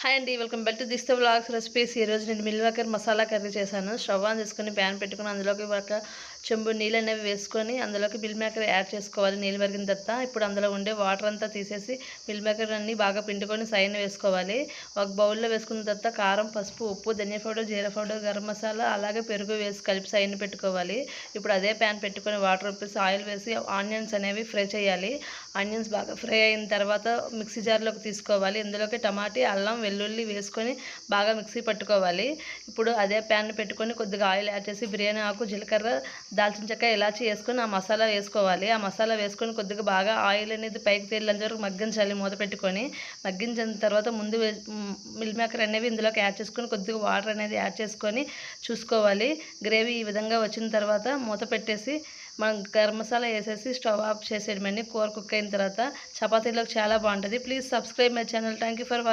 Hi అండి, welcome back to this the vlogs recipes. ఈరోజు నేను మిల్ మేకర్ మసాలా కర్రీ చేశాను. స్టవ్ ఆన్ చేసుకొని ప్యాన్ పెట్టుకుని అందులోకి ఒక చెంబు నీళ్ళు అనేవి వేసుకొని అందులోకి మిల్ మేకర్ యాడ్ చేసుకోవాలి. నీళ్ళు మరిగిన తర్వాత ఇప్పుడు అందులో ఉండే వాటర్ అంతా తీసేసి మిల్ మేకర్ అన్ని బాగా పిండుకొని సైన్ వేసుకోవాలి. ఒక బౌల్లో వేసుకున్న తర్వాత కారం, పసుపు, ఉప్పు, ధనియా పౌడర్, జీరా పౌడర్, గరం మసాలా అలాగే పెరుగు వేసి కలిపి సైన్ పెట్టుకోవాలి. ఇప్పుడు అదే ప్యాన్ పెట్టుకొని వాటర్ వేసి ఆయిల్ వేసి ఆనియన్స్ అనేవి ఫ్రై చేయాలి. ఆనియన్స్ బాగా ఫ్రై అయిన తర్వాత మిక్సీ జార్లోకి తీసుకోవాలి. ఇందులోకి టమాటీ, అల్లం, వెల్లుల్లి వేసుకొని బాగా మిక్సీ పట్టుకోవాలి. ఇప్పుడు అదే ప్యాన్ పెట్టుకొని కొద్దిగా ఆయిల్ యాడ్ చేసి బిర్యానీ ఆకు, జీలకర్ర, దాల్చిన చెక్క, ఇలాచి వేసుకొని ఆ మసాలా వేసుకోవాలి. ఆ మసాలా వేసుకొని కొద్దిగా బాగా ఆయిల్ అనేది పైకి తేలేంత వరకు మగ్గించాలి. మూత పెట్టుకొని మగ్గించిన తర్వాత ముందు మిల్ మేకర్ అనేవి ఇందులోకి యాడ్ చేసుకొని కొద్దిగా వాటర్ అనేది యాడ్ చేసుకొని చూసుకోవాలి. గ్రేవీ ఈ విధంగా వచ్చిన తర్వాత మూత పెట్టేసి మనం గరం మసాలా వేసేసి స్టవ్ ఆఫ్ చేసేయడమండి. కూర కుక్ అయిన తర్వాత చపాతీలోకి చాలా బాగుంటుంది. Please subscribe my channel. Thank you for watching.